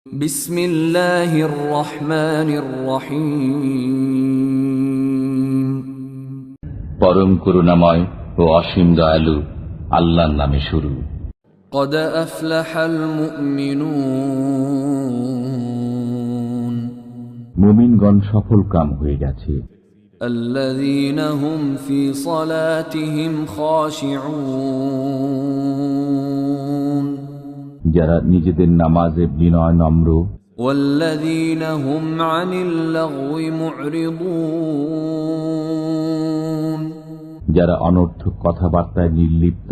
বিসমিল্লাহির রহমানির রহিম। পরম করুণাময় ও অসীম দয়ালু আল্লাহর নামে শুরু। قد أفلح المؤمنون মুমিনগণ সফল কাম হয়ে গেছে। الذين هم في صلاتهم خاشعون যারা নিজেদের নামাজে বিনয় নম্র, والذين هم عن اللغو معرضون যারা অনর্থক কথাবার্তায় নির্লিপ্ত,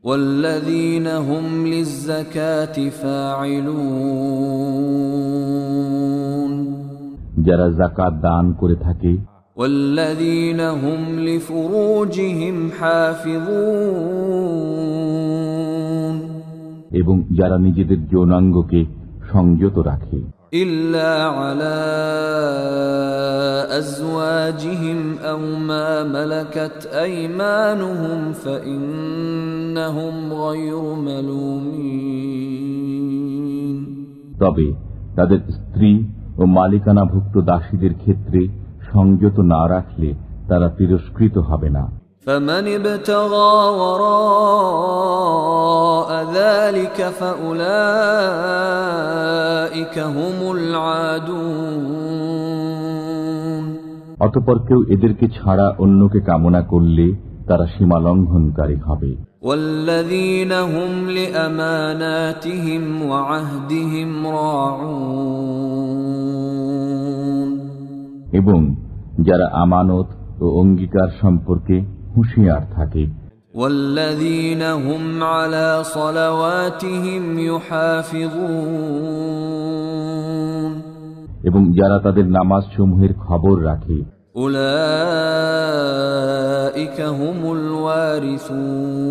والذين هم للزكاة فاعلون যারা যাকাত দান করে থাকে, والذين هم لفروجهم حافظون এবং যারা নিজেদের যৌনাঙ্গকে সংযত রাখে, إلا على أزواجهم أو ما ملكت أيمانهم فإنهم غير ملومين তবে তাদের স্ত্রী ও মালিকানাভুক্ত দাসীদের ক্ষেত্রে সংযত না রাখলে তারা তিরস্কৃত হবে না। فمن ابتغى وراء ذلك فأولئك هم العادون অতঃপর কেউ এদেরকে ছাড়া অন্যকে কামনা করলে তারা সীমা লঙ্ঘনকারী হবে। والذين هم لأماناتهم وعهدهم راعون এবং যারা আমানত ও অঙ্গীকার সম্পর্কে হুঁশিয়ার থাকে, والذين هم على صلواتهم يحافظون এবং যারা তাদের নামাজ সমূহের খবর রাখে, أولئك هم الوارثون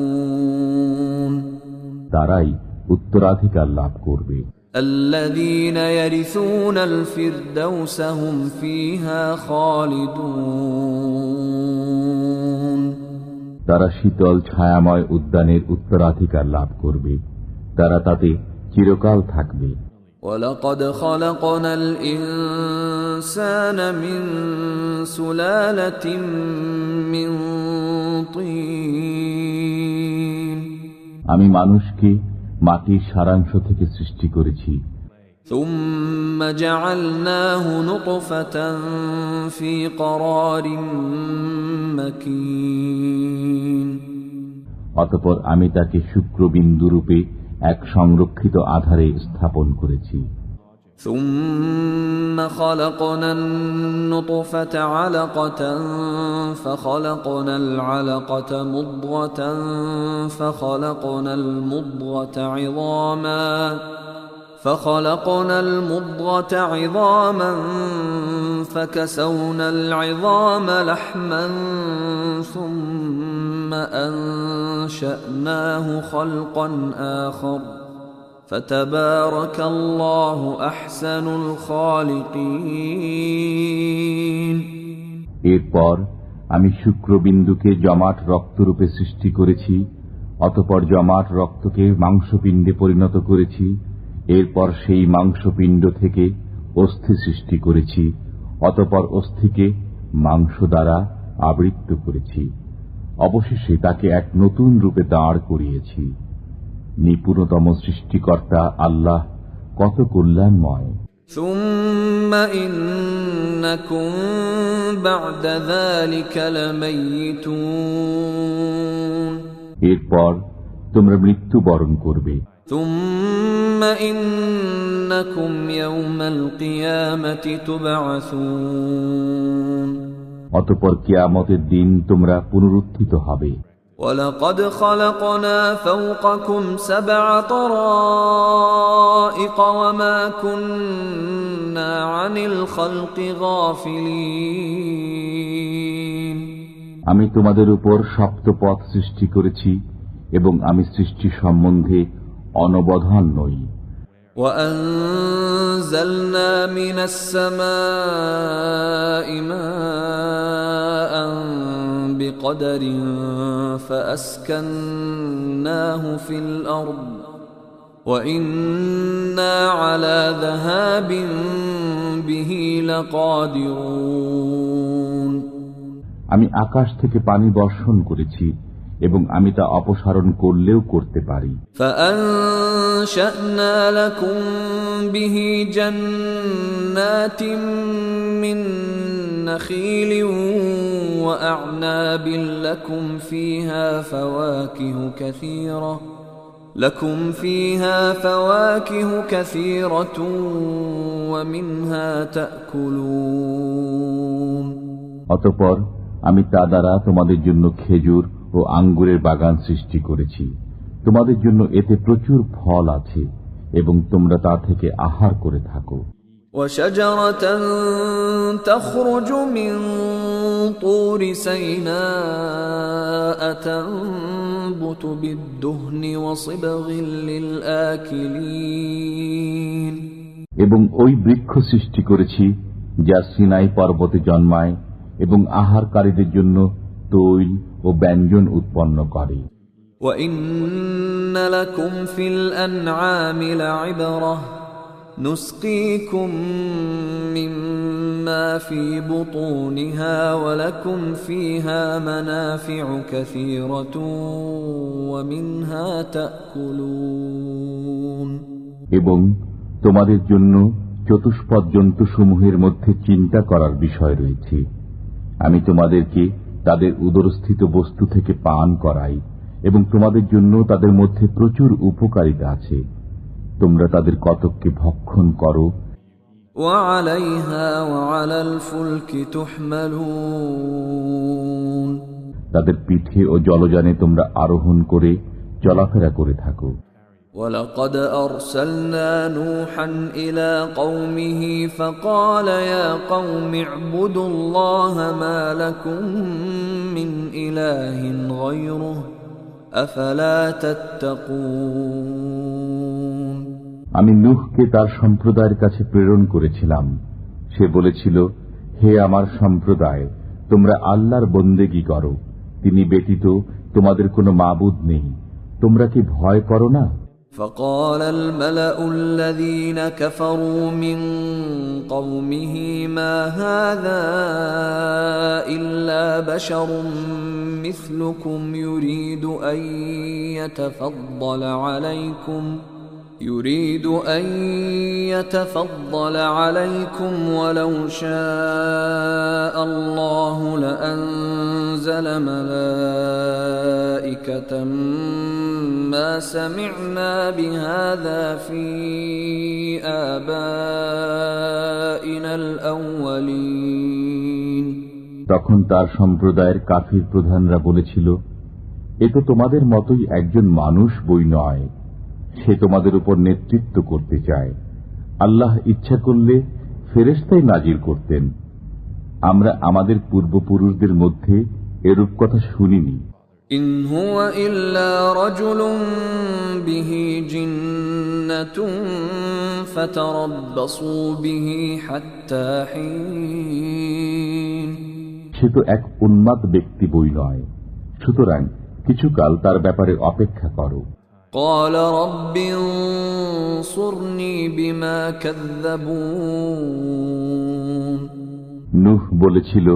তারাই উত্তরাধিকার লাভ করবে। الذين يرثون الفردوس هم فيها خالدون তারা শীতল ছায়াময় উদ্যানের উত্তরাধিকার লাভ করবে, তারা তাতে চিরকাল থাকবে। ولقد خلقنا الإنسان من سلالة من طين আমি মানুষকে মাটির সারাংশ থেকে সৃষ্টি করেছি, ثم جعلناه نطفة في قرار مكين অতঃপর আমি তাকে শুক্রবিন্দুরূপে এক সংরক্ষিত আধারে স্থাপন করেছি। ثم خلقنا النطفة علقة فخلقنا العلقة مضغة فخلقنا المضغة عظاما فكسونا العظام لحما ثم أنشأناه خلقا آخر فتبارك الله أحسن الخالقين এরপর আমি শুক্রবিন্দুকে জমাট রক্তরূপে সৃষ্টি করেছি, অতঃপর জমাট রক্তকে মাংসপিণ্ডে পরিণত করেছি, এরপর সেই মাংসপিণ্ড থেকে অস্থি সৃষ্টি করেছি, অতঃপর অস্থিকে মাংস দ্বারা আবৃত করেছি, অবশেষে তাকে এক নতুন রূপে দাঁড় করিয়েছি। নিপুণতম সৃষ্টিকর্তা আল্লাহ কত কল্যাণময়। ثم إنكم بعد ذلك لميتون এরপর তোমরা মৃত্যুবরণ করবে। ثم إنكم يوم القيامة تبعثون অতঃপর কিয়ামতের দিন তোমরা পুনরুত্থিত হবে। ولقد خلقنا فوقكم 7 طرائق وما كنا عن الخلق غافلين আমি তোমাদের উপর সপ্তপথ সৃষ্টি করেছি এবং আমি সৃষ্টি সম্বন্ধে অনবধান নই। وأنزلنا من السماء ماء بقدر فأسكناه في الأرض وإنا على ذهاب به لقادرون আমি আকাশ থেকে পানি বর্ষণ করেছি এবং আমি তা অপসারণ করলেও করতে পারি। فأنشأنا لكم به جنات من نخيل وأعناب لكم فيها فواكه كثيرة ومنها تأكلون অতঃপর আমি তা দ্বারা তোমাদের জন্য খেজুর ও আঙ্গুরের বাগান সৃষ্টি করেছি। তোমাদের জন্য এতে প্রচুর ফল আছে এবং তোমরা তা থেকে আহার করে থাকো। وشجرة تخرج من طور سيناء تنبت بالدهن وصبغ للآكلين এবং ওই বৃক্ষ সৃষ্টি করেছি যা সিনাই পর্বতে জন্মায় এবং আহারকারীদের জন্য তৈল ও ব্যঞ্জন উৎপন্ন করে। وَإِنَّ لَكُمْ فِي الْأَنْعَامِ لَعِبْرَةً نُسْقِيكُم مِّمَّا فِي بُطُونِهَا وَلَكُمْ فِيهَا مَنَافِعُ كَثِيرَةٌ وَمِنْهَا تَأْكُلُونَ এবং তোমাদের জন্য চতুষ্পদ জন্তুসমূহের মধ্যে চিন্তা করার বিষয় রয়েছে। আমি তোমাদেরকে তাদের উদরস্থিত বস্তু থেকে পান করাই এবং তোমাদের জন্য তাদের মধ্যে প্রচুর উপকারিতা আছে। তোমরা তাদের কতককে ভক্ষণ করো। وعليها وعلى الفلك تحملون তাদের পিঠে ও জলযানে তোমরা আরোহণ করে চলাফেরা করে থাকো। ولقد أرسلنا نوحا إلى قومه فقال يا قوم اعبدوا الله ما لكم من إله غيره أفلا تتقون আমি নূহকে তার সম্প্রদায়ের কাছে প্রেরণ করেছিলাম। সে বলেছিল, হে আমার সম্প্রদায়, তোমরা আল্লাহর বন্দেগী করো, তিনি ব্যতীত তোমাদের কোনো মাবুদ নেই। তোমরা কি ভয় করো না? فقال الملأ الذين كفروا من قومه ما هذا إلا بشر مثلكم يريد أن يتفضل عليكم ولو شاء الله لأنزل ملائكة ما سمعنا بهذا في آبائنا الأولين তখন তার সম্প্রদায়ের কাফির প্রধানরা বলেছিল, এ তো তোমাদের মতোই একজন মানুষ বই নয়, সে তোমাদের উপর নেতৃত্ব করতে চায়। আল্লাহ ইচ্ছা করলে ফেরেশতাই নাজিল করতেন। আমরা আমাদের পূর্বপুরুষদের মধ্যে এরূপ কথা শুনিনি। ইন হুয়া ইল্লা রাজুলুন বিহি জিন্নাতুন ফাতারাব্বাসু বিহি হাত্তা হিন সে তো এক উন্মাদ ব্যক্তি বই নয়, সুতরাং কিছুকাল তার ব্যাপারে অপেক্ষা করো। قال رب انصرني بما كذبون নূহ বলেছিল,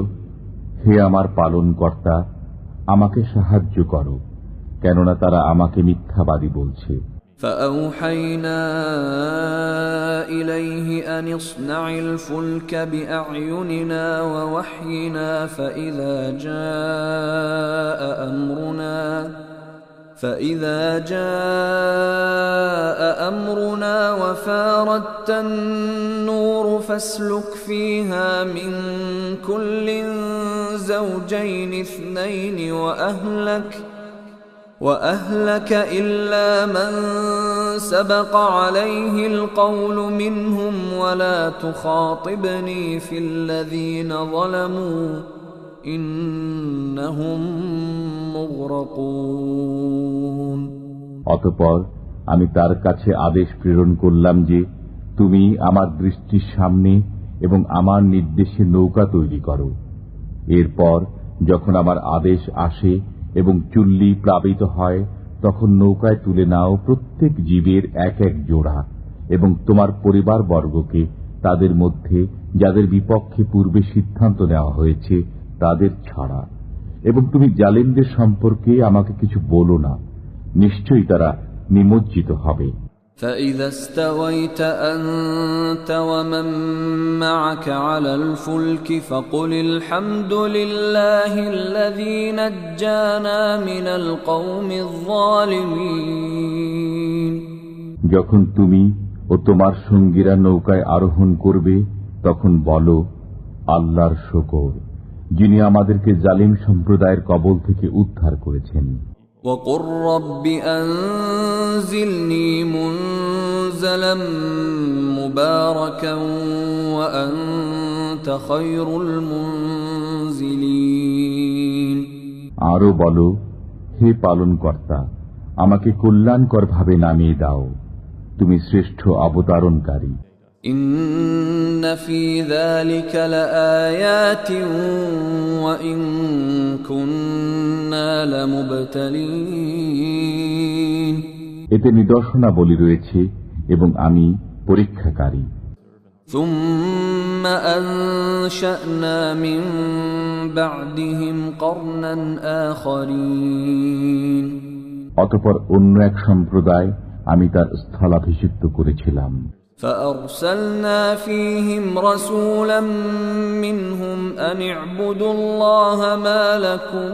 হে আমার পালনকর্তা, আমাকে সাহায্য করো, কেননা তারা আমাকে মিথ্যাবাদী বলছে। فأوحينا إليه أن اصنع الفلك بأعيننا ووحينا فإذا جاء أمرنا وفاردت النور فاسلك فيها من كل زوجين اثنين وأهلك إلا من سبق عليه القول منهم ولا تخاطبني في الذين ظلموا إنهم مغرقون অতঃপর আমি তার কাছে আদেশ প্রেরণ করলাম যে, তুমি আমার দৃষ্টির সামনে এবং আমার নির্দেশে নৌকা তৈরি করো। এরপর যখন আমার আদেশ আসে এবং চুল্লি প্লাবিত হয়, তখন নৌকায় তুলে নাও প্রত্যেক জীবের এক এক জোড়া এবং তোমার পরিবারবর্গকে তাদের মধ্যে যাদের বিপক্ষে পূর্বে সিদ্ধান্ত নেওয়া হয়েছে তাদের ছাড়া, এবং তুমি জালিমদের সম্পর্কে আমাকে কিছু বলো না, নিশ্চয়ই তারা নিমজ্জিত হবে। فَإِذَا اسْتَوَيْتَ أَنْتَ وَمَنْ مَعَكَ عَلَى الْفُلْكِ فَقُلِ الْحَمْدُ لِلَّهِ الَّذِي نَجَّانَا مِنَ الْقَوْمِ الظَّالِمِينَ। যখন তুমি ও তোমার সঙ্গীরা নৌকায় আরোহণ করবে তখন বলো, আল্লাহর শুকর, যিনি আমাদেরকে জালিম সম্প্রদায়ের কবল থেকে উদ্ধার করেছেন। وَقُلْ رَبِّ أَنْزِلْنِي مُنْزَلًا مُبَارَكًا وَأَنْتَ خَيْرُ الْمُنْزِلِينَ। আরো বলো, হে পালনকর্তা, আমাকে কল্যাণকর ভাবে নামিয়ে দাও, তুমি শ্রেষ্ঠ অবতারণকারী। إِنَّ فِي ذَلِكَ لَآيَاتٍ وَإِن كُنَّا لَمُبْتَلِينَ। এতে নিদর্শনাবলী রয়েছে এবং আমি পরীক্ষাকারী। ثُمَّ أَنشَأْنَا مِن بَعْدِهِمْ قَرْنًا آخَرِينَ। অতঃপর অন্য এক সম্প্রদায় আমি তার স্থলাভিষিক্ত করেছিলাম। فأرسلنا فيهم رسولا منهم أن اعبدوا الله ما لكم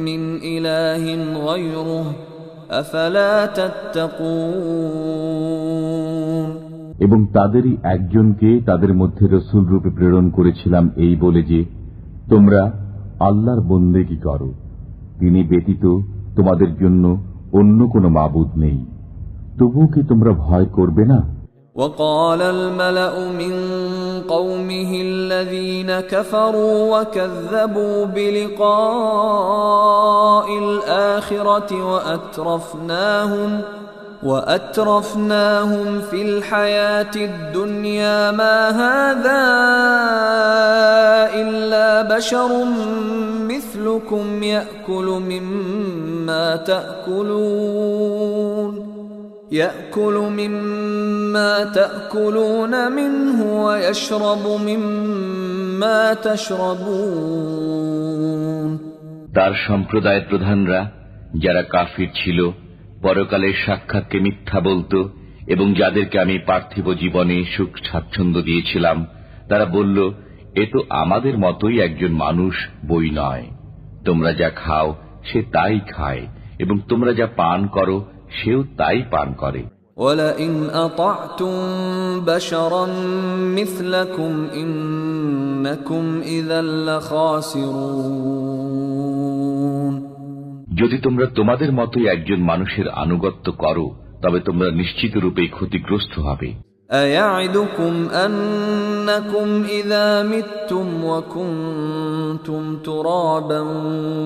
من إله غيره أفلا تتقون। এবং তাদেরই একজনকে তাদের মধ্যে রসুল রূপে প্রেরণ করেছিলাম এই বলে যে, তোমরা আল্লাহর বন্দেগী করো, তিনি ব্যতীত তোমাদের জন্য অন্য কোনো মাবুদ নেই, তবুও কি তোমরা ভয় করবে না? وقال الملأ من قومه الذين كفروا وكذبوا بلقاء الآخرة وأترفناهم في الحياة الدنيا ما هذا إلا بشر مثلكم يأكل مما تأكلون منه ويشرب مما تشربون। তার সম্প্রদায়ের প্রধানরা যারা কাফির ছিল, পরকালের সাক্ষাৎকে মিথ্যা বলতো এবং যাদেরকে আমি পার্থিব জীবনে সুখ স্বাচ্ছন্দ্য দিয়েছিলাম, তারা বলল, এ তো আমাদের মতোই একজন মানুষ, বই নয়। তোমরা যা খাও সে তাই খায় এবং তোমরা যা পান করো সেও তাই পান করে। وَلَئِنْ أَطَعْتُمْ بَشَرًا مِثْلَكُمْ إِنَّكُمْ إِذًا لَخَاسِرُونَ। যদি তোমরা তোমাদের মতোই একজন মানুষের আনুগত্য করো তবে তোমরা নিশ্চিত রূপেই ক্ষতিগ্রস্ত হবে। أَيَعِدُكُمْ أَنَّكُمْ إِذَا مِتُّمْ وَكُنْتُمْ تُرَابًا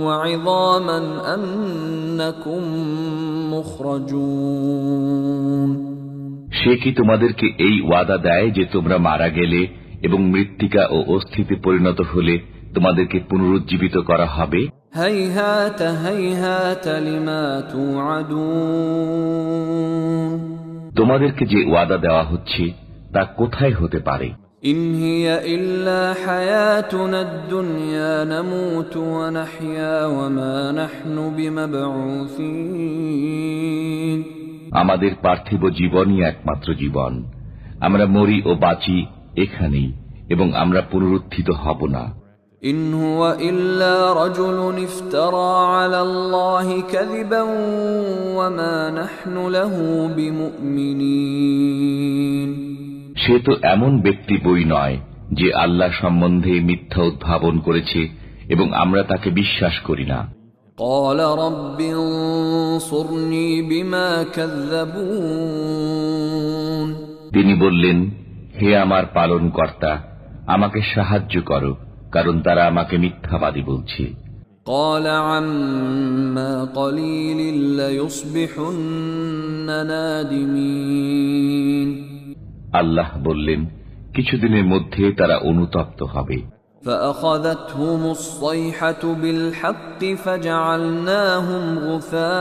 وَعِظَامًا أَنَّكُمْ مُخْرَجُونَ। সে কি তোমাদেরকে এই ওয়াদা দেয় যে তোমরা মারা গেলে এবং মৃত্তিকা ও অস্থিতে পরিণত হলে তোমাদেরকে পুনরুজ্জীবিত করা হবে? هَيْهَاتَ هَيْهَاتَ لِمَا تُوعَدُونَ। তোমাদেরকে যে ওয়াদা দেওয়া হচ্ছে তা কোথায় হতে পারে? إِنْ هِيَ إِلَّا حَيَاتُنَا الدُّنْيَا نَمُوتُ وَنَحْيَا وَمَا نَحْنُ بِمَبْعُوثِينَ। আমাদের পার্থিব জীবনই একমাত্র জীবন, আমরা মরি ও বাঁচি এখানেই এবং আমরা পুনরুত্থিত হব না। إِنْ هُوَ إِلَّا رَجُلٌ افْتَرَى عَلَى اللَّهِ كَذِبًا وَمَا نَحْنُ لَهُ بِمُؤْمِنِينَ। সে তো এমন ব্যক্তি বই নয় যে আল্লাহ সম্বন্ধে মিথ্যা উদ্ভাবন করেছে এবং আমরা তাকে বিশ্বাস করি না। قَالَ رَبِّ انصُرْنِي بِمَا كَذَّبُونِ। তিনি বললেন, হে আমার পালনকর্তা, আমাকে সাহায্য করো, কারণ তারা আমাকে মিথ্যাবাদী বলছে। قَالَ عَمَّا قَلِيلٍ لَيُصْبِحُنَّ نَادِمِينَ। আল্লাহ বললেন, কিছুদিনের মধ্যে তারা অনুতপ্ত হবে। فأخذتهم الصيحة بالحق فجعلناهم غثاء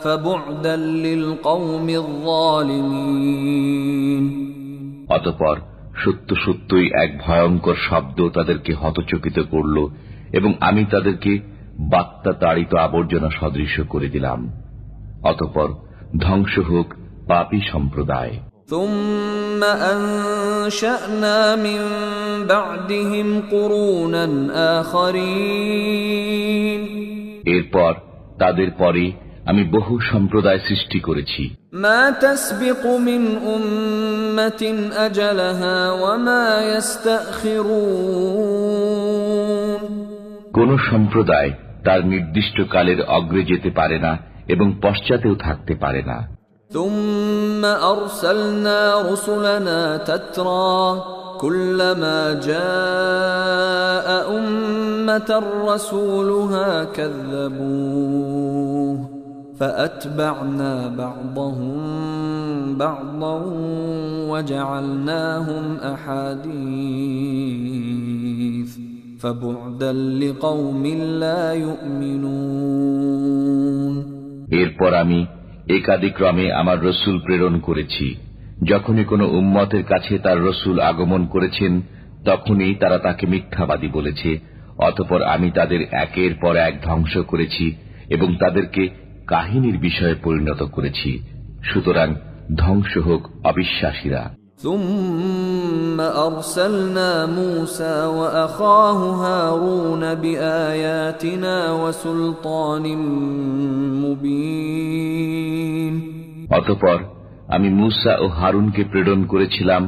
فبعدا للقوم الظالمين অতঃপর সত্য সত্যই এক ভয়ঙ্কর শব্দ তাদেরকে হতচকিত করল এবং আমি তাদেরকে বাত্তা তাড়িত আবর্জনা সদৃশ করে দিলাম। অতঃপর ধ্বংস হোক পাপী সম্প্রদায়। ثم أنشأنا من بعدهم قرونا آخرين এরপর তাদের পরে আমি বহু সম্প্রদায় সৃষ্টি করেছি। ما تسبق من أمة أجلها وما يستأخرون কোন সম্প্রদায় তার নির্দিষ্ট কালের অগ্রে যেতে পারে না এবং পশ্চাতেও থাকতে পারে না। ثم أرسلنا رسلنا تترى كلما جاء أمة رسولها كذبوه فأتبعنا بعضهم بعضا وجعلناهم أحاديث فبعدا لقوم لا يؤمنون এরপর আমি একাদিক্রমে আমার রসুল প্রেরণ করেছি। যখনই কোনো উম্মতের কাছে তার রসুল আগমন করেছেন তখনই তারা তাকে মিথ্যাবাদী বলেছে। অতঃপর আমি তাদের একের পর এক ধ্বংস করেছি এবং তাদেরকে কাহিনীর বিষয়ে পরিণত করেছি। সুতরাং ধ্বংস হোক অবিশ্বাসীরা। ثم أرسلنا موسى وأخاه هارون بآياتنا وسلطان مبين অতঃপর আমি মূসা ও হারুনকে প্রেরণ করেছিলাম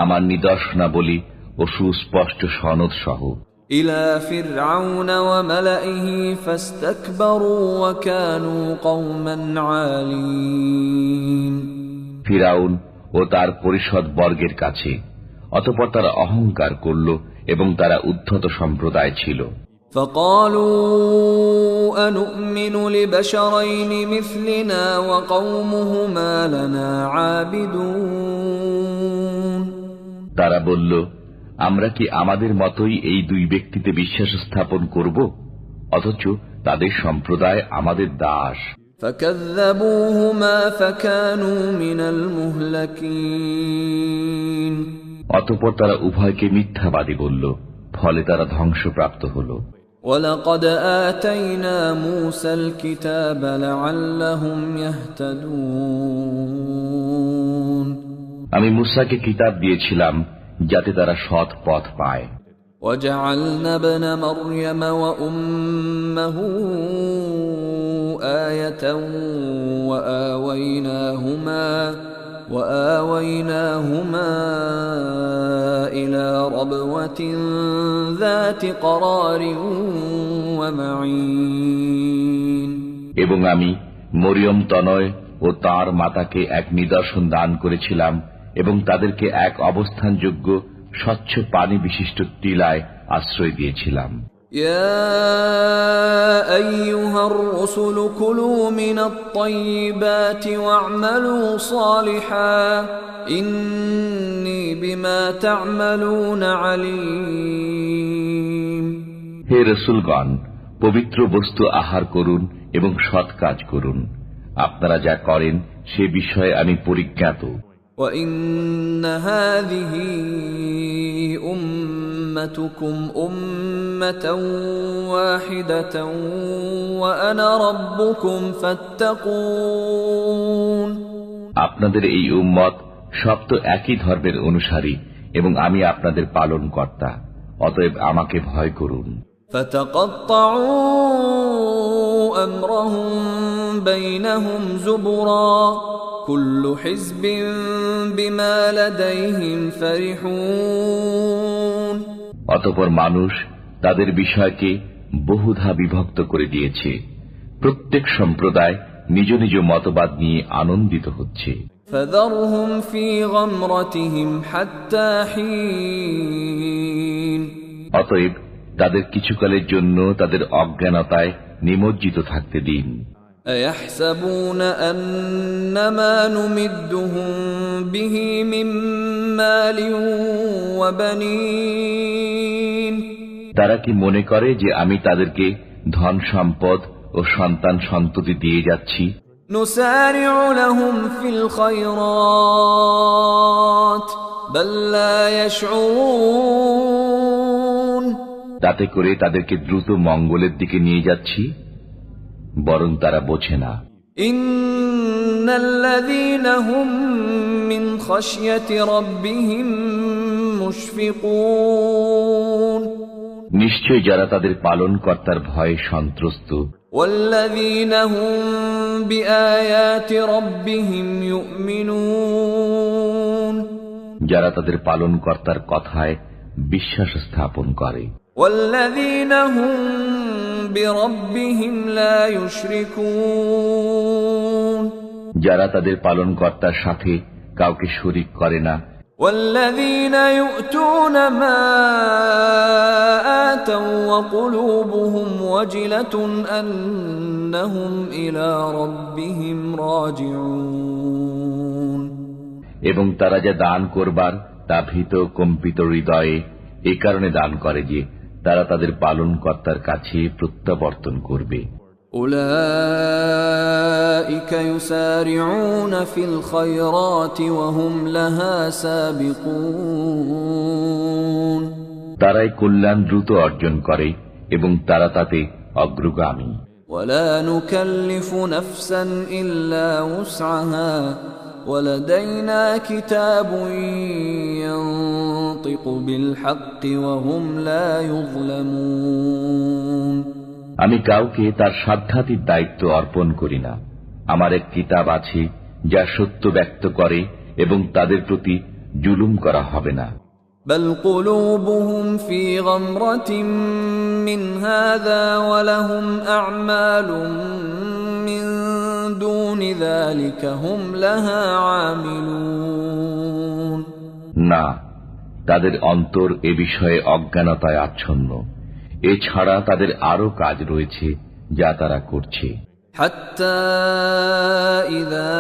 আমার নিদর্শনাবলী ও সুস্পষ্ট সনদ সহ إلى فرعون وملئه فاستكبروا وكانوا قوما عالين ফিরাউন ও তার পরিষদ বর্গের কাছে। অতঃপর তারা অহংকার করল এবং তারা উদ্ধত সম্প্রদায় ছিল। فقالوا أنؤمن لبشرين مثلنا وقومهما لنا عابدون তারা বলল, আমরা কি আমাদের মতোই এই দুই ব্যক্তিতে বিশ্বাস স্থাপন করব, অথচ তাদের সম্প্রদায় আমাদের দাস। فكذبوهما فكانوا من المهلكين অতঃপর তারা উভয়কে মিথ্যাবাদী বলল, ফলে তারা ধ্বংসপ্রাপ্ত হল। ولقد آتينا موسى الكتاب لعلهم يهتدون আমি মূসাকে কিতাব দিয়েছিলাম যাতে তারা সৎ পথ পায়। وجعلنا ابن مريم وأمه آية وآويناهما إلى ربوة ذات قرار ومعين এবং আমি মরিয়ম তনয় ও তার মাতাকে এক নিদর্শন দান করেছিলাম এবং তাদেরকে এক অবস্থানযোগ্য স্বচ্ছ পানি বিশিষ্ট টিলায় আশ্রয় দিয়েছিলাম। يا أيها الرسل كلوا من الطيبات واعملوا صالحا إني بما تعملون عليم হে রাসূলগণ, পবিত্র বস্তু আহার করুন এবং সৎ কাজ করুন। আপনারা যা করেন সে বিষয়ে আমি পরিজ্ঞাত। وَإِنَّ هَذِهِ أُمَّتُكُمْ أُمَّةً وَاحِدَةً وَأَنَا رَبُّكُمْ فَاتَّقُونِ আপনাদের এই উম্মত সব তো একই ধর্মের অনুসারী এবং আমি আপনাদের পালন কর্তা, অতএব আমাকে ভয় করুন। فَتَقَطَّعُوا أَمْرَهُمْ بَيْنَهُمْ زُبُرًا كُلُّ حِزْبٍ بِمَا لَدَيْهِمْ فَرِحُونَ অতঃপর মানুষ তাদের বিষয়কে বহুধা বিভক্ত করে দিয়েছে। প্রত্যেক সম্প্রদায় নিজ নিজ মতবাদ নিয়ে আনন্দিত হচ্ছে। فَذَرْهُمْ فِي غَمْرَتِهِمْ حَتَّى حِينٍ অতএব তাদের কিছুকালের জন্য তাদের অজ্ঞানতায় নিমজ্জিত থাকতে দিন। أيحسبون أنما نمدهم به من مال وبنين তারা কি মনে করে যে আমি তাদেরকে ধন সম্পদ ও সন্তান সন্ততি দিয়ে যাচ্ছি? نسارع لهم في الخيرات بل لا يشعرون তাতে করে তাদেরকে দ্রুত মঙ্গলের দিকে নিয়ে যাচ্ছি, বরং তারা বোঝে না। إن الذين هم من خشية ربهم مشفقون নিশ্চয় যারা তাদের পালনকর্তার ভয়ে সন্ত্রস্ত। والذين هم بآيات ربهم يؤمنون যারা তাদের পালনকর্তার কথায় বিশ্বাস স্থাপন করে। والذين هم بربهم لا يشركون যারা তাদের পালনকর্তার সাথে কাউকে শরীক করে না। والذين يؤتون ما آتوا وقلوبهم وجلة أنهم إلى ربهم راجعون এবং তারা যা দান করবার তা ভীত কম্পিত হৃদয়ে এ কারণে দান করে যে তারা তাদের পালনকর্তার কাছে প্রত্যাবর্তন করবে। أولئك يسارعون في الخيرات وهم لها سابقون তারাই কল্যাণ দ্রুত অর্জন করে এবং তারা তাতে অগ্রগামী। ولا نكلف نفسا إلا وسعها ولدينا كتاب ينطق بالحق وهم لا يظلمون আমি কাউকে তার সাধ্যাতীত দায়িত্ব অর্পণ করি না। আমার এক কিতাব আছে যা সত্য ব্যক্ত করে এবং তাদের প্রতি জুলুম করা হবে না। بل قلوبهم في غمرة من هذا ولهم أعمال من دون ذلك هم لها عاملون না, তাদের অন্তর এ বিষয়ে অজ্ঞানতায় আচ্ছন্ন। এছাড়া তাদের আরো কাজ রয়েছে যা তারা করছে। حتى إذا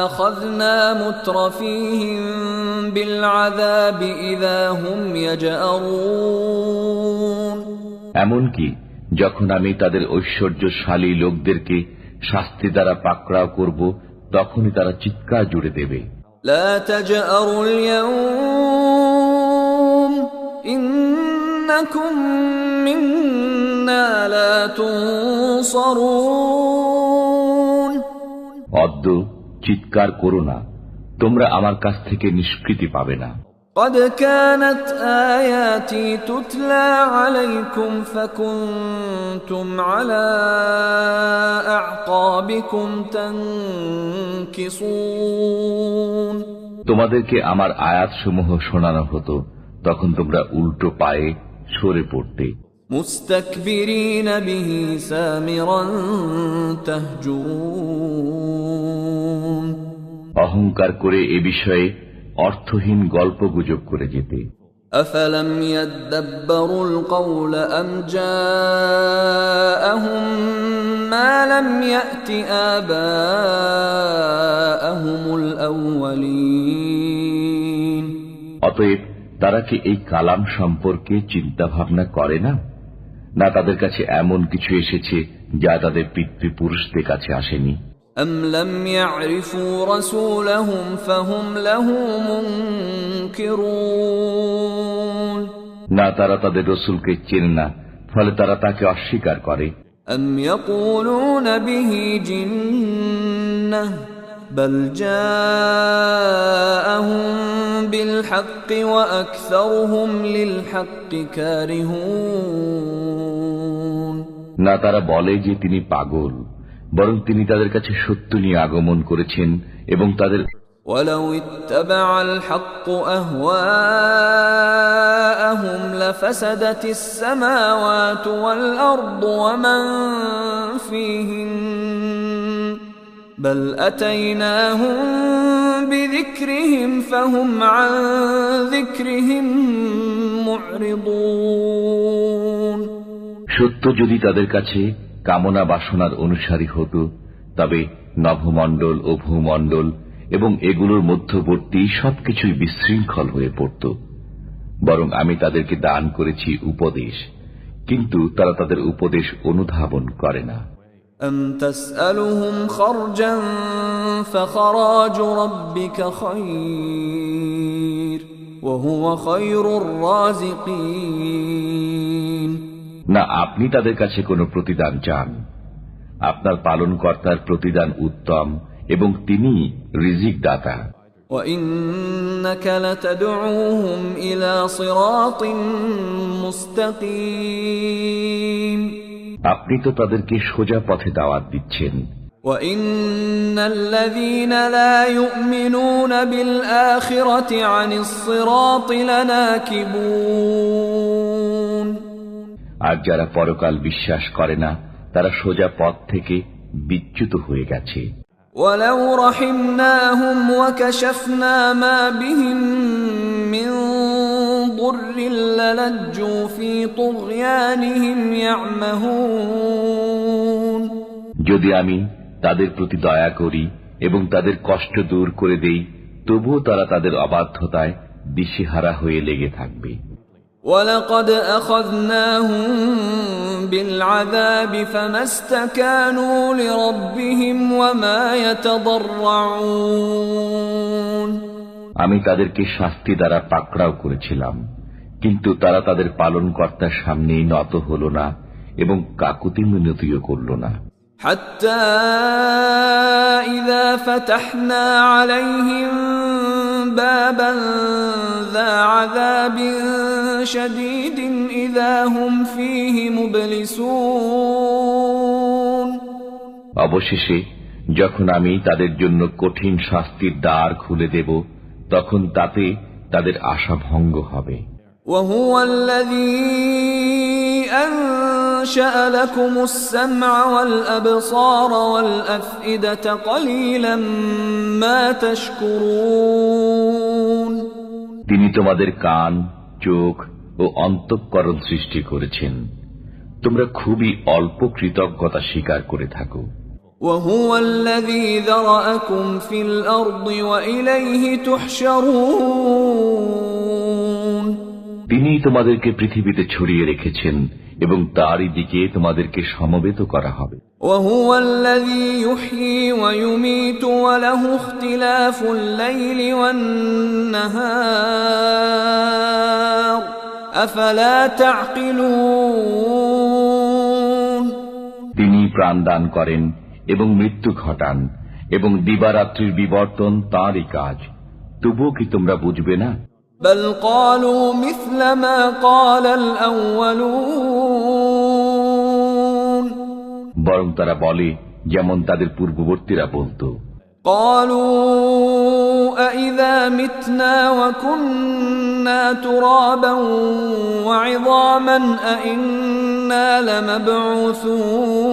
أخذنا مترفيهم بالعذاب إذا هم يجأرون এমনকি যখন আমি তাদের ঐশ্বর্যশালী লোকদেরকে শাস্তি দ্বারা পাকড়াও করব, তখনই তারা চিৎকার জুড়ে দেবে। لا تجأروا اليوم إنكم منا لا تنصرون অদ্য চিৎকার করো না, তোমরা আমার কাছ থেকে নিষ্কৃতি পাবে না। قد كانت آياتي تتلى عليكم فكنتم على أعقابكم تنكصون তোমাদেরকে আমার আয়াতসমূহ শোনানো হতো, তখন তোমরা উল্টো পায়ে সরে পড়তে। مستكبرين به سامرا تهجرون অহংকার করে এ বিষয়ে অর্থহীন গল্পগুজব করে যেতে। أفلم يدبروا القول أم جاءهم ما لم يأت آباءهم الأولين অতএব তারা কি এই কালাম সম্পর্কে চিন্তা ভাবনা করে না? না তাদের কাছে এমন কিছু এসেছে যা তাদের পিতৃপুরুষদের কাছে আসেনি? أم لم يعرفوا رسولهم فهم له منكرون না তারা তাদের রসুলকে চেনে না, ফলে তারা তাকে অস্বীকার করে। أم يقولون به جنة بل جاءهم بالحق وأكثرهم للحق كارهون না তারা বলে যে তিনি পাগল, বরং তিনি তাদের কাছে সত্য নিয়ে আগমন করেছেন এবং তাদের ولو اتبع الحق أهواءهم لفسدت السماوات والأرض ومن فيهن بل أتيناهم بذكرهم فهم عن ذكرهم معرضون সত্য যদি তাদের কাছে কামনা বাসনার অনুসারী হতো, তবে নভমণ্ডল ও ভূমণ্ডল এবং এগুলোর মধ্যবর্তী সবকিছুই বিশৃঙ্খল হয়ে পড়ত। বরং আমি তাদেরকে দান করেছি উপদেশ, কিন্তু তারা তাদের উপদেশ অনুধাবন করে না। أم تسألهم خرجا فخراج ربك خير وهو خير الرازقين। না আপনি তাদের কাছে কোনো প্রতিদান চান, আপনার পালনকর্তার প্রতিদান উত্তম এবং তিনি রিজিক দাতা। وإنك لتدعوهم إلى صراط مستقيم। আপনি তো তাদেরকে সোজা পথে দাওয়াত দিচ্ছেন। وإن الذين لا يؤمنون بالآخرة عن الصراط لناكبون। আর যারা পরকাল বিশ্বাস করে না তারা সোজা পথ থেকে বিচ্যুত হয়ে গেছে। ولو رحمناهم وكشفنا ما بهم من ضر للجوا في طغيانهم يعمهون। যদি আমি তাদের প্রতি দয়া করি এবং তাদের কষ্ট দূর করে দেই, তবুও তারা তাদের অবাধ্যতায় দিশেহারা হয়ে লেগে থাকবে। ولقد أخذناهم بالعذاب فما استكانوا لربهم وما يتضرعون। আমি তাদেরকে শাস্তি দ্বারা পাকড়াও করেছিলাম, কিন্তু তারা তাদের পালনকর্তার সামনেই নত হল না এবং কাকুতি মিনতিও করল না। حتى إذا فتحنا عليهم بابا ذا عذاب شديد إذا هم فيه مبلسون। অবশেষে যখন আমি তাদের জন্য কঠিন শাস্তির দ্বার খুলে দেব, তখন তাতে তাদের আশা ভঙ্গ হবে। وهو الذي أنشأ لكم السمع والأبصار والأفئدة قليلا ما تشكرون। তিনি তোমাদের কান, চোখ ও অন্তঃকরণ সৃষ্টি করেছেন, তোমরা খুবই অল্প কৃতজ্ঞতা স্বীকার করে থাকো। وهو الذي ذرأكم في الأرض وإليه تحشرون। তিনি তোমাদেরকে পৃথিবীতে ছড়িয়ে রেখেছেন এবং তারই দিকে তোমাদেরকে সমবেত করা হবে। وهو الذي يحيي ويميت وله اختلاف الليل والنهار أفلا تعقلون। তিনি প্রাণ দান করেন এবং মৃত্যু ঘটান এবং দিবারাত্রির বিবর্তন তাঁরই কাজ, তবুও কি তোমরা বুঝবে না? بل قالوا مثل ما قال الأولون। বরং তারা বলে যেমন তাদের পূর্ববর্তীরা বলতো, قالوا أإذا متنا وكنا ترابا وعظاما أإنا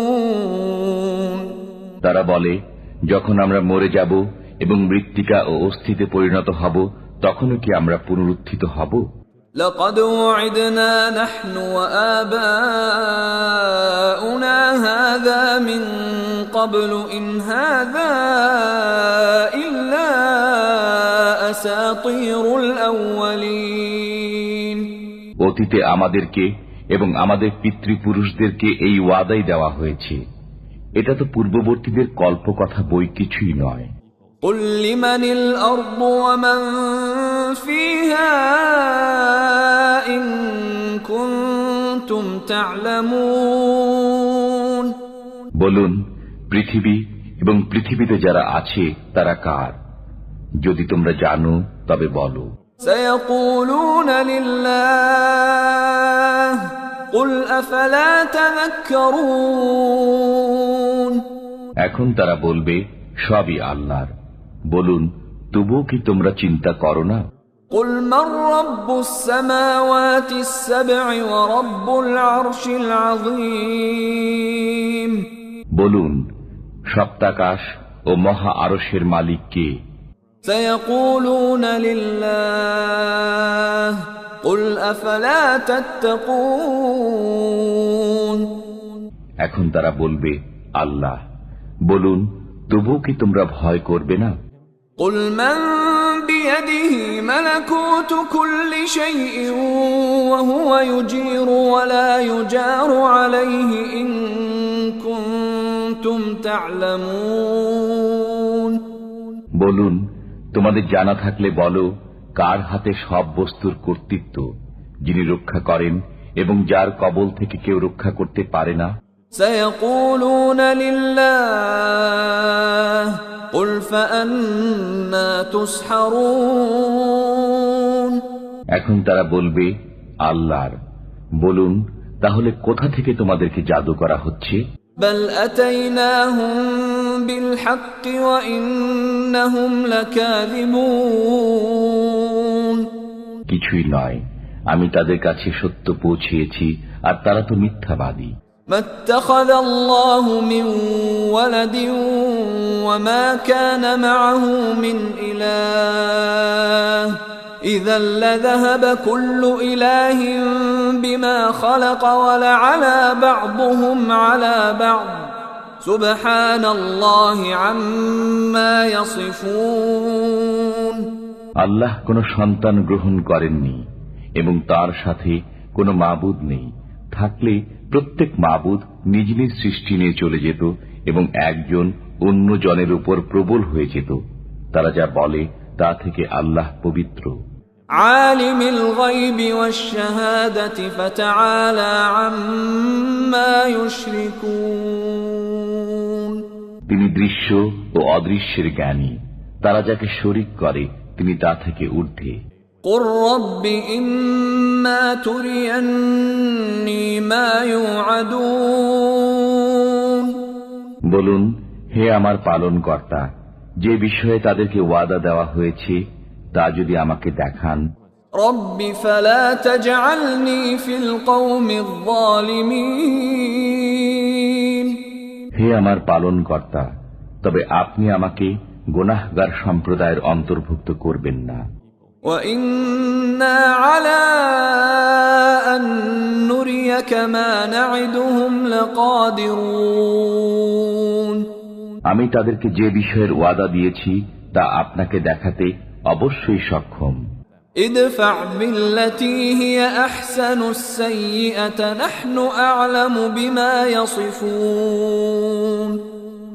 لمبعوثون। তারা বলে যখন আমরা মরে যাব এবং মৃত্তিকা ও অস্থিতে পরিণত হব, তখনও কি আমরা পুনরুত্থিত হব? لقد وعدنا نحن وآباؤنا هذا من قبل إن هذا إلا أساطير الأولين। অতীতে আমাদেরকে এবং আমাদের পিতৃপুরুষদেরকে এই ওয়াদাই দেওয়া হয়েছে, এটা তো পূর্ববর্তীদের কল্পকথা বই কিছুই নয়। قل لمن الأرض ومن فيها إن كنتم تعلمون। বলুন, পৃথিবী এবং পৃথিবীতে যারা আছে তারা কার? যদি তোমরা জানো তবে বলো। سيقولون لله قل أفلا تذكرون। এখন তারা বলবে সবই আল্লাহর। বলুন, তবুও কি তোমরা চিন্তা করো না? قل من رب السماوات السبع ورب العرش العظيم। বলুন, সপ্তাকাশ ও মহা আরশের মালিক কে? سيقولون لله قل أفلا تتقون। এখন তারা বলবে, আল্লাহ। বলুন, তবুও কি তোমরা ভয় করবে না? قل من بيده ملكوت كل شيء وهو يجير ولا يجار عليه إن كنتم تعلمون। বলুন, তোমাদের জানা থাকলে বলো, কার হাতে সব বস্তুর কর্তৃত্ব, যিনি রক্ষা করেন এবং যার কবল থেকে কেউ রক্ষা করতে পারে না? سيقولون لله قل فأنا تسحرون। এখন তারা বলবে, আল্লাহর। বলুন, তাহলে কোথা থেকে তোমাদেরকে জাদু করা হচ্ছে? بل أتيناهم بالحق وإنهم لكاذبون। কিছুই নয়, আমি তাদের কাছে সত্য পৌঁছিয়েছি আর তারা তো মিথ্যাবাদী। ما اتخذ الله من ولد وما كان معه من إله إذا لذهب كل إله بما خلق ولعلى بعضهم على بعض سبحان الله عما يصفون। আল্লাহ কোনো সন্তান গ্রহণ করেননি এবং তার সাথে কোনো মাবুদ নেই। থাকলে প্রত্যেক মাবুদ নিজ নিজ সৃষ্টি নিয়ে চলে যেত এবং একজন অন্য জনের উপর প্রবল হয়ে যেত। তারা যা বলে তা থেকে আল্লাহ পবিত্র। আলিমুল গায়বি ওয়াশ শাহাদাতি ফাতাআলা আম্মা ইউশরিকুন। তিনি দৃশ্য ও অদৃশ্যের জ্ঞানী, তারা যাকে শরীক করে তিনি তা থেকে ঊর্ধ্বে। قل رب إما تريني ما يوعدون। বলুন, হে আমার পালনকর্তা, যে বিষয়ে তাদেরকে ওয়াদা দেওয়া হয়েছে তা যদি আমাকে দেখান। رب فلا تجعلني في القوم الظالمين। হে আমার পালনকর্তা, তবে আপনি আমাকে গুনাহগার সম্প্রদায়ের অন্তর্ভুক্ত করবেন না। وَإِنَّا عَلَىٰ أَن نُّرِيَكَ مَا نَعِدُهُمْ لَقَادِرُونَ। আমি তাদেরকে যে বিষয়ের ওয়াদা দিয়েছি তা আপনাকে দেখাতে অবশ্যই সক্ষম। ادفع بالتي هي أحسن السيئة نحن أعلم بما يصفون।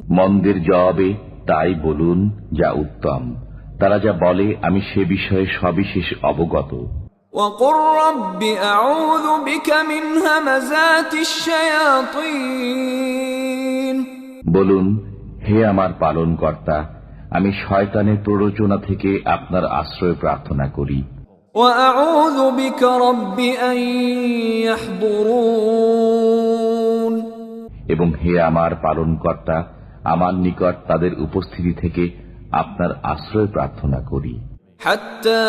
মন্দের জবাবে তাই বলুন যা উত্তম, তারা যা বলে আমি সে বিষয়ে সবিশেষ অবগত। وقل رب أعوذ بك من همزات الشياطين। বলুন, হে আমার পালনকর্তা, আমি শয়তানের প্ররোচনা থেকে আপনার আশ্রয় প্রার্থনা করি। وأعوذ بك رب أن يحضرون। এবং হে আমার পালনকর্তা, আমার নিকট তাদের উপস্থিতি থেকে আপনার আশ্রয় প্রার্থনা করি। حتى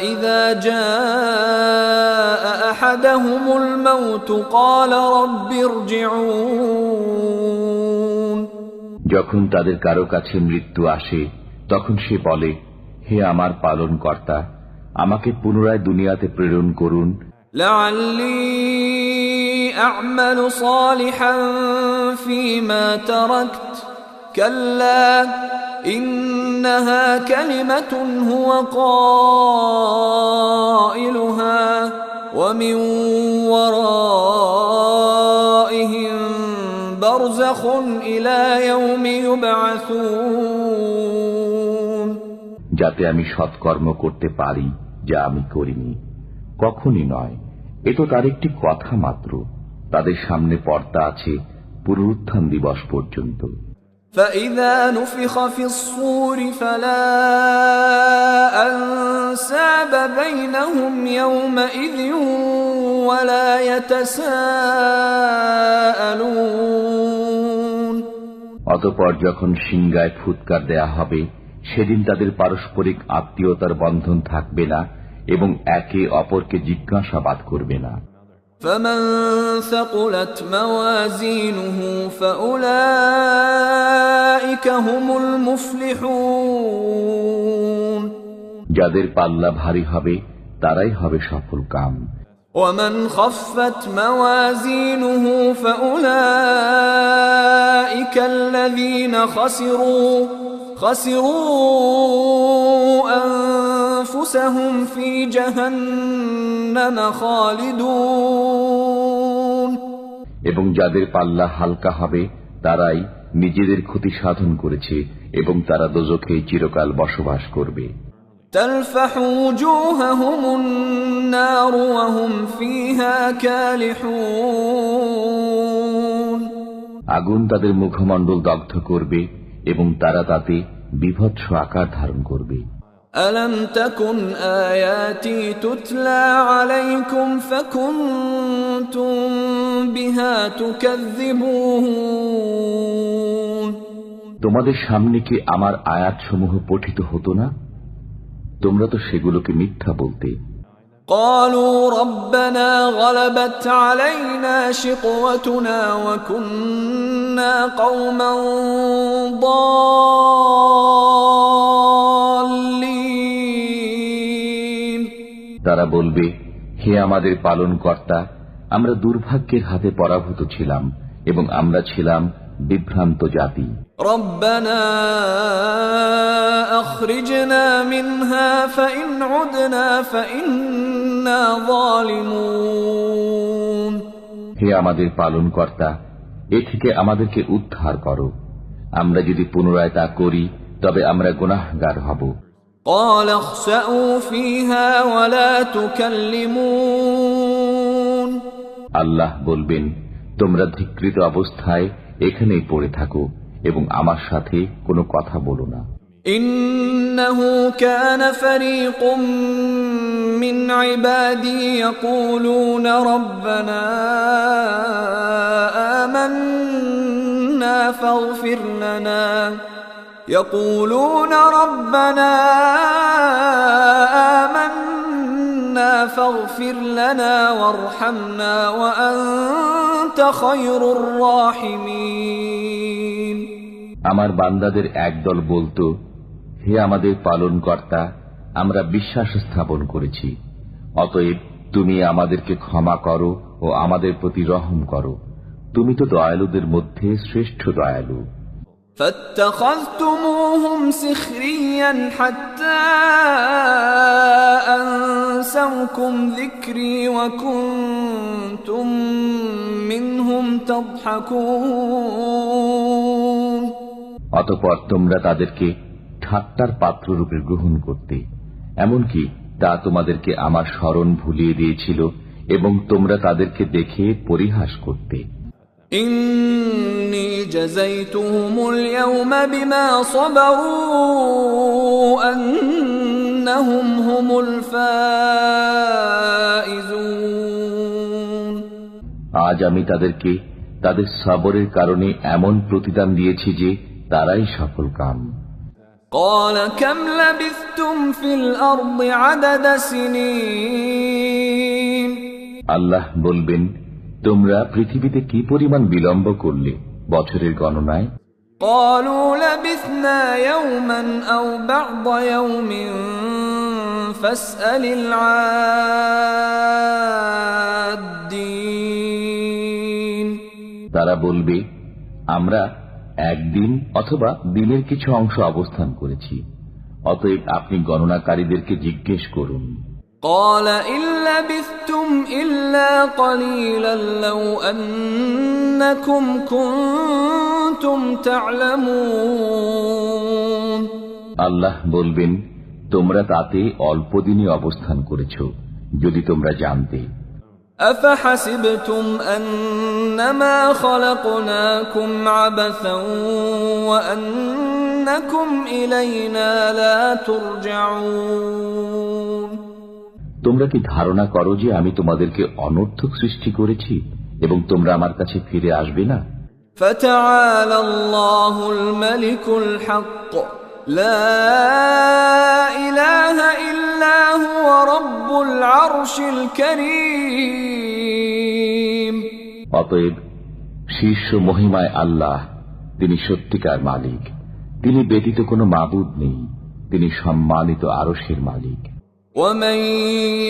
إذا جاء أحدهم الموت قال رب ارجعون। যখন তাদের কারো কাছে মৃত্যু আসে তখন সে বলে, হে আমার পালনকর্তা, আমাকে পুনরায় দুনিয়াতে প্রেরণ করুন। لعلي أعمل صالحا فيما تركت كلا إنها كلمة هو قائلها ومن ورائهم برزخ إلى يوم يبعثون। যাতে আমি সৎকর্ম করতে পারি যা আমি করিনি। কখনই নয়, এ তো তার একটি কথা মাত্র। তাদের সামনে পর্দা আছে পুনরুত্থান দিবস পর্যন্ত। فإذا نفخ في الصور فلا أنساب بينهم يومئذ ولا يتساءلون। অতঃপর যখন সিংগায় ফুৎকার দেয়া হবে সেদিন তাদের পারস্পরিক আত্মীয়তার বন্ধন থাকবে না এবং একে অপরকে জিজ্ঞাসাবাদ করবে না। فمن ثقلت موازينه فأولئك هم المفلحون। যাদের পাল্লা ভারী হবে তারাই হবে সফল কাম। ومن خفت موازينه فأولئك الذين خسروا أنفسهم في جهنم خالدون এবং যাদের পাল্লা হালকা হবে তারাই নিজেদের ক্ষতি সাধন করেছে এবং তারা দোজখে চিরকাল বসবাস করবে। تلفح وجوههم النار وهم فيها كالحون আগুন তাদের মুখমণ্ডল দগ্ধ করবে এবং তারা তাতে বিভৎস আকার ধারণ করবে। ألم تكن آياتي تتلى عليكم فكنتم بها تكذبون তোমাদের সামনে কি আমার আয়াতসমূহ পঠিত হতো না? তোমরা তো সেগুলোকে মিথ্যা বলতে। قالوا ربنا غلبت علينا شقوتنا وكنا قوما ضالين তারা বলবে, হে আমাদের পালনকর্তা, আমরা দুর্ভাগ্যের হাতে পরাভূত ছিলাম এবং আমরা ছিলাম বিভ্রান্ত জাতি। ربنا أخرجنا منها فإن عدنا فإنا ظالمون হে আমাদের পালনকর্তা, এ থেকে আমাদেরকে উদ্ধার করো। আমরা যদি পুনরায় তা করি তবে আমরা গুনাহগার হব। قال اخسأوا فيها ولا تكلمون আল্লাহ বলবেন, তোমরা ধিক্কৃত অবস্থায় এখানেই পড়ে থাকো এবং আমার সাথে কোনো কথা বলো না। إنه كان فريق من عبادي يقولون ربنا آمنا فاغفر لنا وارحمنا وأنت خير الراحمين আমার বান্দাদের একদল বলতো, হে আমাদের পালনকর্তা, আমরা বিশ্বাস স্থাপন করেছি, অতএব তুমি আমাদেরকে ক্ষমা করো ও আমাদের প্রতি রহম করো, তুমি তো দয়ালুদের মধ্যে শ্রেষ্ঠ দয়ালু। فاتخذتموهم سخريا حتى أنسوكم ذكري وكنتم منهم تضحكون অতঃপর তোমরা তাদেরকে ঠাট্টার পাত্ররূপে গ্রহণ করতে, এমনকি তা তোমাদেরকে আমার স্মরণ ভুলিয়ে দিয়েছিল এবং তোমরা তাদেরকে দেখে পরিহাস করতে। إني جزيتهم اليوم بما صبروا أنهم هم الفائزون আজ আমি তাদেরকে তাদের সবরের কারণে এমন প্রতিদান দিয়েছি যে তারাই সফল কাম। قال كم لبثتم في الأرض عدد سنين আল্লাহ বলবেন, তোমরা পৃথিবীতে কি পরিমাণ বিলম্ব করলে বছরের গণনায়? قالوا لبثنا يوما أو بعض يوم فاسأل العادين তারা বলবে, আমরা একদিন অথবা দিনের কিছু অংশ অবস্থান করেছি, অতএব আপনি গণনাকারীদেরকে জিজ্ঞেস করুন। قال إن لبثتم إلا قليلا لو أنكم كنتم تعلمون আল্লাহ বলবেন, তোমরা তাতে অল্প দিনই অবস্থান করেছ, যদি তোমরা জানতে। أفحسبتم أنما خلقناكم عبثا وأنكم إلينا لا ترجعون তোমরা কি ধারণা করো যে আমি তোমাদেরকে অনর্থক সৃষ্টি করেছি এবং তোমরা আমার কাছে ফিরে আসবে না? فتعالى الله الملك الحق لا إله إلا هو رب العرش الكريم অতএব শীর্ষ মহিমায় আল্লাহ, তিনি সত্যিকার মালিক, তিনি ব্যতীত কোনো মাবুদ নেই, তিনি সম্মানিত আরশের মালিক। ومن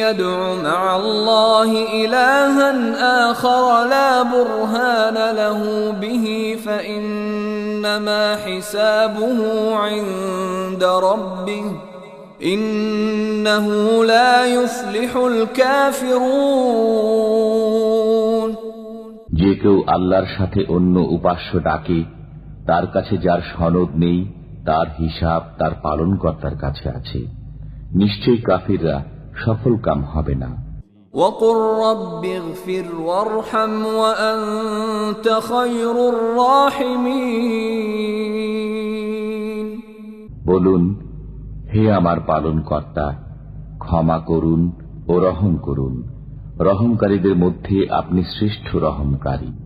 يدع مع الله إلها آخر لا برهان له به فإنما حسابه عند ربه إنه لا يفلح الكافرون। যে কেউ আল্লাহর সাথে অন্য উপাস্য ডাকে, তার কাছে যার সনদ নেই, তার হিসাব তার পালনকর্তার কাছে আছে। নিশ্চয়ই কাফিররা সফল কাম হবে না। وقل رب اغفر وارحم وأنت خير الراحمين। বলুন, হে আমার পালনকর্তা, ক্ষমা করুন ও রহম করুন, রহমকারীদের মধ্যে আপনি শ্রেষ্ঠ রহমকারী।